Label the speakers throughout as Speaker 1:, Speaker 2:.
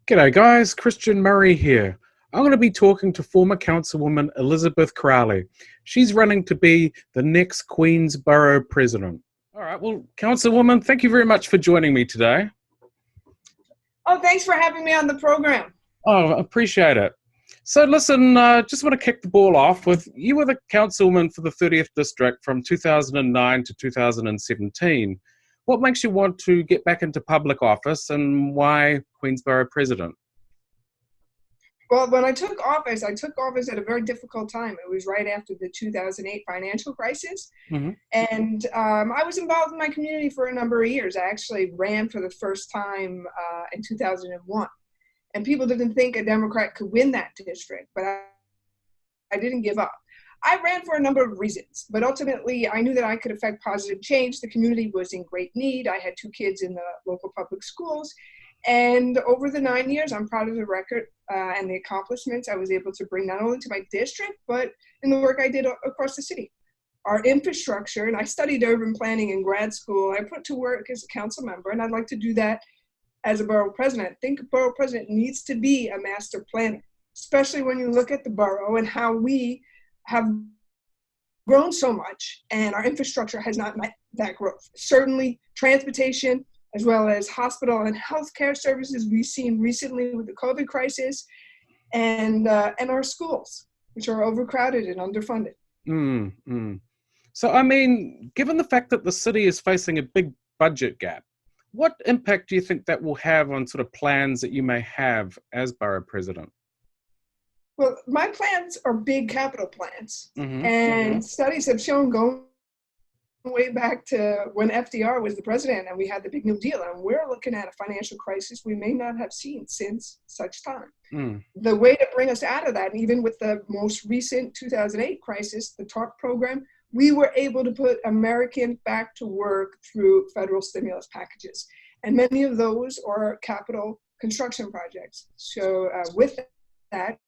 Speaker 1: G'day guys, Christian Murray here. I'm going to be talking to former Councilwoman Elizabeth Crowley. She's running to be the next Queens Borough President. All right, well, Councilwoman, thank you very much for joining me today.
Speaker 2: Oh, thanks for having me on the program.
Speaker 1: Oh, I appreciate it. So listen, just want to kick the ball off with, you were the councilwoman for the 30th District from 2009 to 2017. What makes you want to get back into public office and why Queens Borough President?
Speaker 2: Well, when I took office at a very difficult time. It was right after the 2008 financial crisis. And I was involved in my community for a number of years. I actually ran for the first time in 2001. And people didn't think a Democrat could win that district, but I didn't give up. I ran for a number of reasons, but ultimately I knew that I could affect positive change. The community was in great need. I had 2 kids in the local public schools. And over the 9 years, I'm proud of the record and the accomplishments I was able to bring not only to my district, but in the work I did across the city. Our infrastructure, and I studied urban planning in grad school, I put to work as a council member, and I'd like to do that as a borough president. I think a borough president needs to be a master planner, especially when you look at the borough and how we have grown so much and our infrastructure has not met that growth. Certainly transportation, as well as hospital and healthcare services we've seen recently with the COVID crisis, and our schools, which are overcrowded and underfunded.
Speaker 1: So, I mean, given the fact that the city is facing a big budget gap, what impact do you think that will have on sort of plans that you may have as borough president?
Speaker 2: Well, my plans are big capital plans, and studies have shown going way back to when FDR was the president and we had the big New Deal, and we're looking at a financial crisis we may not have seen since such time. The way to bring us out of that, and even with the most recent 2008 crisis, the TARP program, we were able to put Americans back to work through federal stimulus packages. And many of those are capital construction projects. So with that,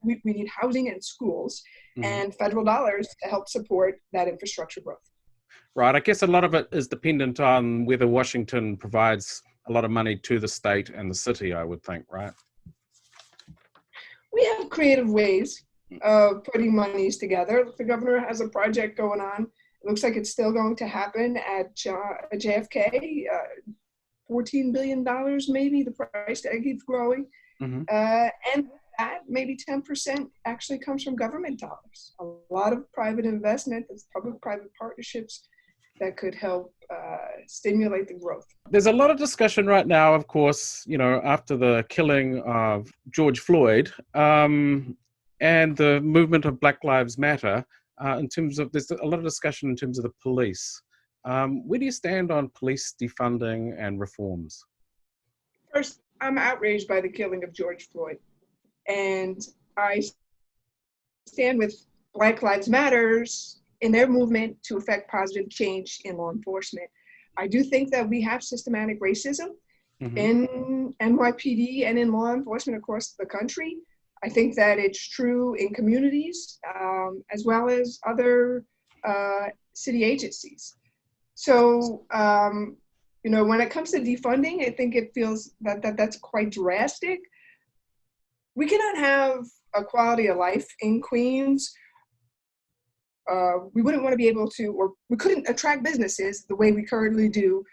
Speaker 2: we need housing and schools and federal dollars to help support that infrastructure growth.
Speaker 1: Right. I guess a lot of it is dependent on whether Washington provides a lot of money to the state and the city, I would think, right?
Speaker 2: We have creative ways of putting monies together. The governor has a project going on. It looks like it's still going to happen at JFK. $14 billion, maybe. The price tag keeps growing. And that maybe 10% actually comes from government dollars. A lot of private investment, there's public-private partnerships that could help stimulate the growth.
Speaker 1: There's a lot of discussion right now, of course, you know, after the killing of George Floyd and the movement of Black Lives Matter, in terms of, there's a lot of discussion in terms of the police. Where do you stand on police defunding and reforms?
Speaker 2: First, I'm outraged by the killing of George Floyd. And I stand with Black Lives Matters in their movement to affect positive change in law enforcement. I do think that we have systematic racism in NYPD and in law enforcement across the country. I think that it's true in communities as well as other city agencies. So, you know, when it comes to defunding, I think it feels that that's quite drastic. We cannot have a quality of life in Queens. We wouldn't want to be able to, or we couldn't attract businesses the way we currently do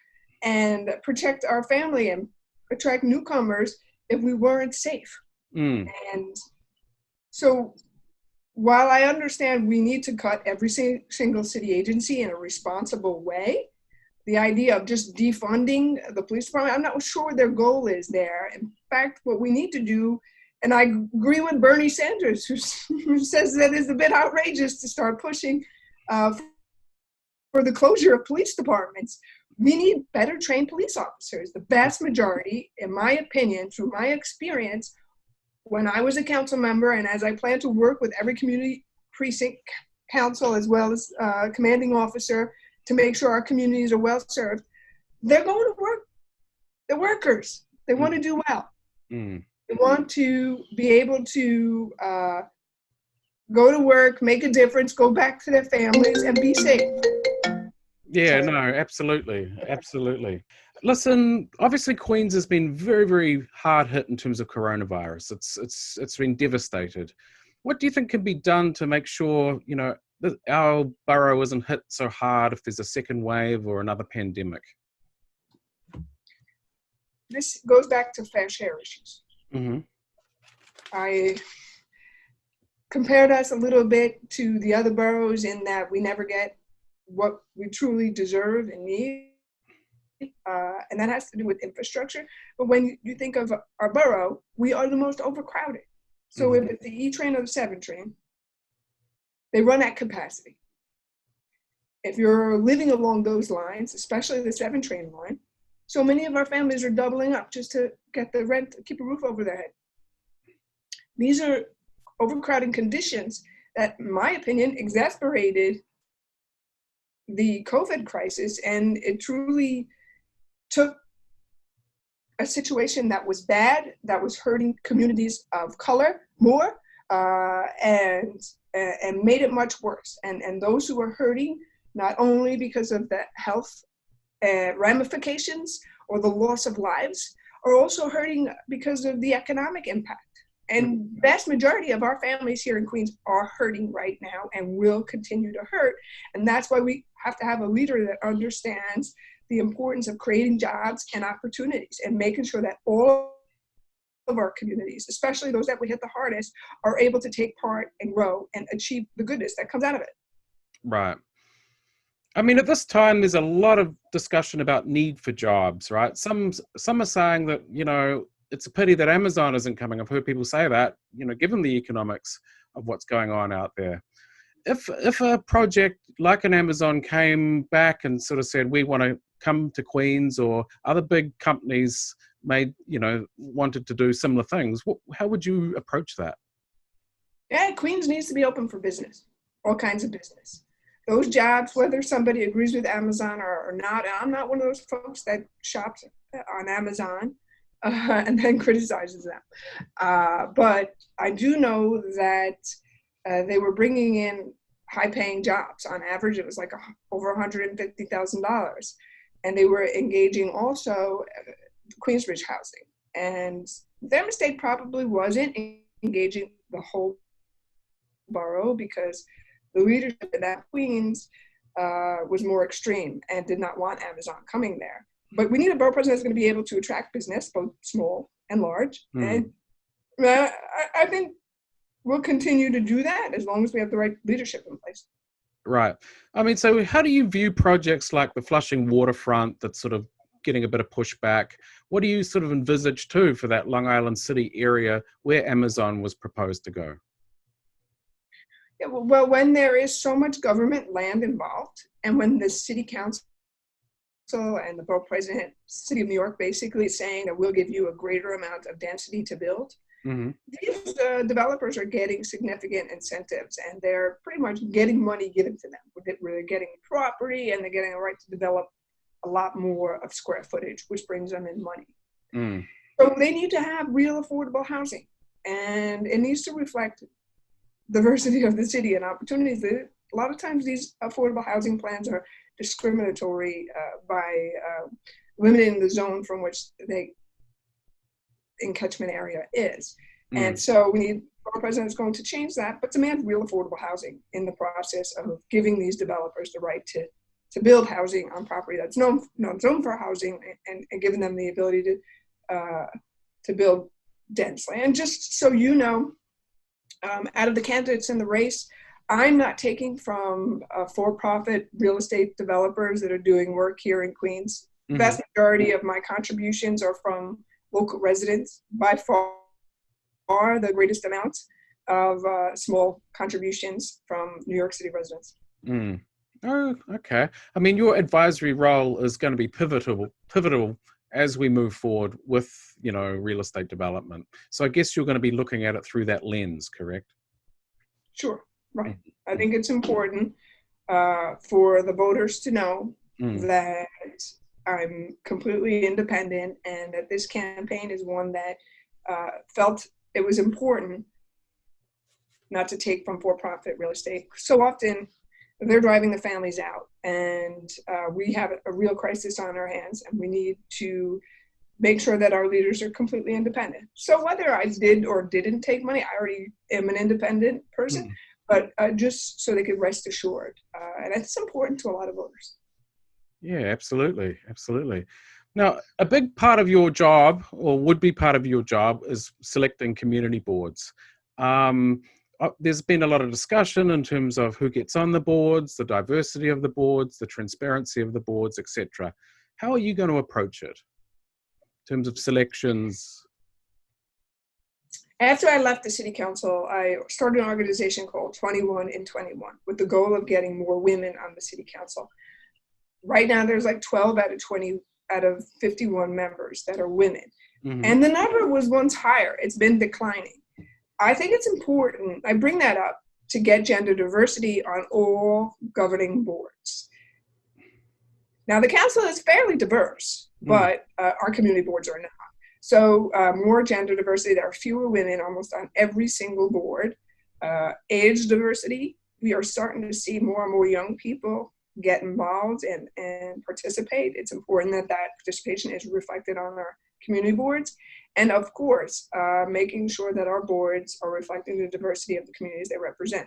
Speaker 2: and protect our family and attract newcomers if we weren't safe. And so while I understand we need to cut every single city agency in a responsible way, the idea of just defunding the police department, I'm not sure what their goal is there. In fact, what we need to do, and I agree with Bernie Sanders, who says that it's a bit outrageous to start pushing for the closure of police departments. We need better trained police officers. The vast majority, in my opinion, through my experience, when I was a council member and as I plan to work with every community precinct council as well as commanding officer to make sure our communities are well served, they're going to work. They're workers. They want to do well. They want to be able to go to work, make a difference, go back to their families, and be safe.
Speaker 1: Yeah, no, absolutely. Absolutely. Listen, obviously Queens has been very, very hard hit in terms of coronavirus. It's been devastated. What do you think can be done to make sure, that our borough isn't hit so hard if there's a second wave or another pandemic?
Speaker 2: This goes back to fair share issues.
Speaker 1: Mm-hmm.
Speaker 2: I compared us a little bit to the other boroughs in that we never get what we truly deserve and need. And that has to do with infrastructure. But when you think of our borough, we are the most overcrowded. So
Speaker 1: Mm-hmm.
Speaker 2: if it's the E train or the 7 train, they run at capacity. If you're living along those lines, especially the 7 train line, so many of our families are doubling up just to get the rent, keep a roof over their head. These are overcrowding conditions that, in my opinion, exacerbated the COVID crisis, and it truly took a situation that was bad, that was hurting communities of color more, and made it much worse. And those who were hurting, not only because of the health ramifications or the loss of lives, are also hurting because of the economic impact. And vast majority of our families here in Queens are hurting right now and will continue to hurt. And that's why we have to have a leader that understands the importance of creating jobs and opportunities and making sure that all of our communities, especially those that we hit the hardest, are able to take part and grow and achieve the goodness that comes out of it.
Speaker 1: Right. I mean, at this time, there's a lot of discussion about need for jobs, right? Some are saying that, it's a pity that Amazon isn't coming. I've heard people say that, given the economics of what's going on out there. If a project like an Amazon came back and sort of said, we want to come to Queens, or other big companies wanted to do similar things, how would you approach that?
Speaker 2: Yeah, Queens needs to be open for business, all kinds of business. Those jobs, whether somebody agrees with Amazon or not, and I'm not one of those folks that shops on Amazon and then criticizes them. But I do know that they were bringing in high-paying jobs. On average, it was like over $150,000. And they were engaging also Queensbridge housing. And their mistake probably wasn't engaging the whole borough, because the leadership in that Queens was more extreme and did not want Amazon coming there. But we need a borough president that's going to be able to attract business, both small and large. And I think we'll continue to do that as long as we have the right leadership in place.
Speaker 1: Right. I mean, so how do you view projects like the Flushing Waterfront that's sort of getting a bit of pushback? What do you sort of envisage too for that Long Island City area where Amazon was proposed to go?
Speaker 2: Yeah, well, when there is so much government land involved, and when the city council and the borough president, city of New York, basically is saying that we'll give you a greater amount of density to build, these developers are getting significant incentives, and they're pretty much getting money given to them. They're getting property, and they're getting a right to develop a lot more of square footage, which brings them in money. So they need to have real affordable housing, and it needs to reflect diversity of the city and opportunities. A lot of times these affordable housing plans are discriminatory by limiting the zone from which they in catchment area is. And so we need, our president is going to change that, but demand real affordable housing in the process of giving these developers the right to build housing on property that's not zoned for housing, and giving them the ability to build densely. And just so you know, out of the candidates in the race, I'm not taking from for-profit real estate developers that are doing work here in Queens. The vast majority of my contributions are from local residents, by far the greatest amount of small contributions from New York City residents.
Speaker 1: Oh, okay. I mean, your advisory role is going to be pivotal as we move forward with, real estate development. So I guess you're going to be looking at it through that lens, correct?
Speaker 2: Sure, right. I think it's important for the voters to know that I'm completely independent, and that this campaign is one that felt it was important not to take from for-profit real estate. So often they're driving the families out. And we have a real crisis on our hands, and we need to make sure that our leaders are completely independent. So whether I did or didn't take money, I already am an independent person, but just so they could rest assured. And that's important to a lot of voters.
Speaker 1: Yeah, absolutely. Absolutely. Now, a big part of your job, or would be part of your job, is selecting community boards. There's been a lot of discussion in terms of who gets on the boards, the diversity of the boards, the transparency of the boards, etc. How are you going to approach it in terms of selections?
Speaker 2: After I left the city council, I started an organization called 21 in 21 with the goal of getting more women on the city council. Right now, there's like 12 out of 51 members that are women. And the number was once higher. It's been declining. I think it's important, I bring that up to get gender diversity on all governing boards. Now, the council is fairly diverse, but our community boards are not. So more gender diversity, there are fewer women almost on every single board. Age diversity, we are starting to see more and more young people get involved and participate. It's important that that participation is reflected on our community boards. And of course, making sure that our boards are reflecting the diversity of the communities they represent.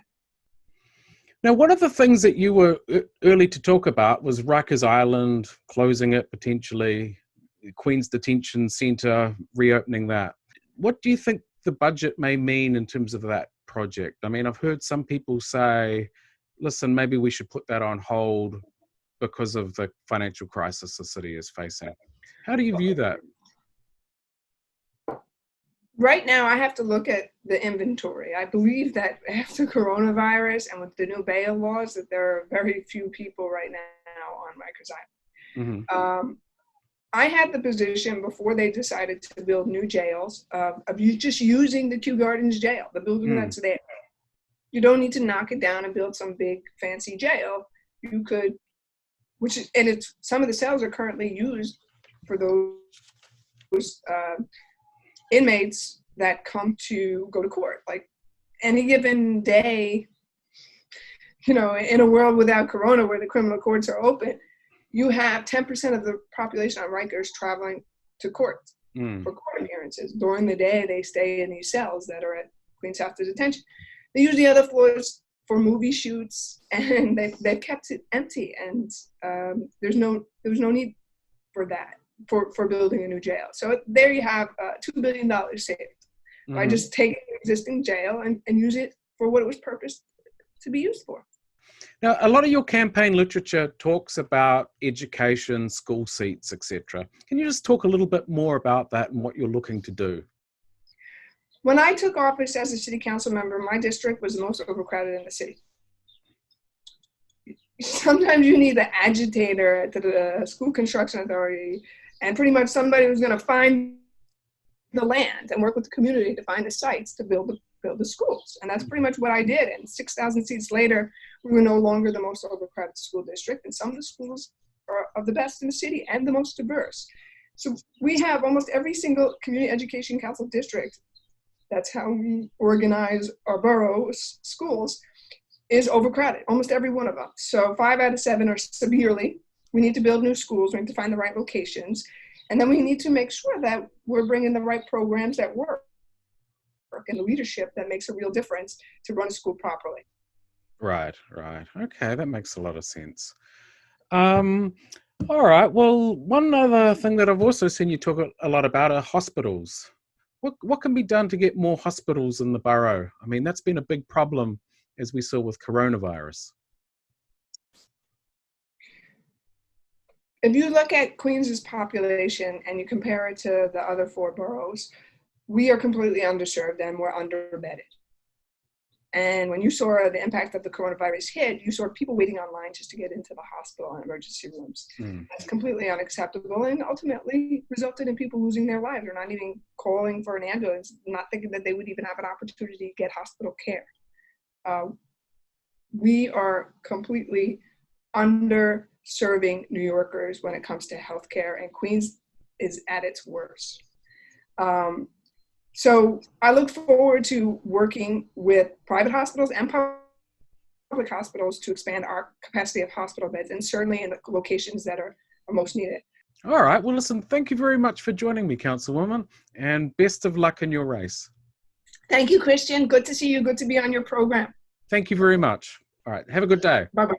Speaker 1: Now, one of the things that you were early to talk about was Rikers Island, closing it potentially, Queens Detention Centre, reopening that. What do you think the budget may mean in terms of that project? I mean, I've heard some people say, listen, maybe we should put that on hold because of the financial crisis the city is facing. How do you view that?
Speaker 2: Right now, I have to look at the inventory. I believe that after coronavirus and with the new bail laws, that there are very few people right now on Rikers Island. I had the position before they decided to build new jails of you just using the Kew Gardens jail, the building that's there. You don't need to knock it down and build some big fancy jail. You could, some of the cells are currently used for those inmates that come to go to court. Like any given day, in a world without corona where the criminal courts are open, you have 10% of the population on Rikers traveling to court for court appearances. During the day, they stay in these cells that are at Queens Detention. They use the other floors for movie shoots, and they've kept it empty. And there's no need for that, for building a new jail. So there you have $2 billion saved by just taking an existing jail and use it for what it was purposed to be used for.
Speaker 1: Now, a lot of your campaign literature talks about education, school seats, etc. Can you just talk a little bit more about that and what you're looking to do?
Speaker 2: When I took office as a city council member, my district was the most overcrowded in the city. Sometimes you need the agitator at the school construction authority and pretty much somebody who's going to find the land and work with the community to find the sites to build the schools. And that's pretty much what I did. And 6,000 seats later, we were no longer the most overcrowded school district. And some of the schools are of the best in the city and the most diverse. So we have almost every single community education council district. That's how we organize our boroughs, schools, is overcrowded, almost every one of them. So 5 out of 7 are severely. We need to build new schools. We need to find the right locations. And then we need to make sure that we're bringing the right programs that work and the leadership that makes a real difference to run a school properly.
Speaker 1: Right. Okay, that makes a lot of sense. All right. Well, one other thing that I've also seen you talk a lot about are hospitals. What can be done to get more hospitals in the borough? I mean, that's been a big problem, as we saw with coronavirus.
Speaker 2: If you look at Queens's population and you compare it to the other 4 boroughs, we are completely underserved and we're underbedded. And when you saw the impact of the coronavirus hit, you saw people waiting online just to get into the hospital and emergency rooms. That's completely unacceptable and ultimately resulted in people losing their lives or not even calling for an ambulance, not thinking that they would even have an opportunity to get hospital care. We are completely underserving New Yorkers when it comes to healthcare, and Queens is at its worst. So I look forward to working with private hospitals and public public hospitals to expand our capacity of hospital beds, and certainly in the locations that are most needed.
Speaker 1: All right. Well, listen, thank you very much for joining me, Councilwoman, and best of luck in your race.
Speaker 2: Thank you, Christian. Good to see you. Good to be on your program.
Speaker 1: Thank you very much. All right. Have a good day.
Speaker 2: Bye-bye.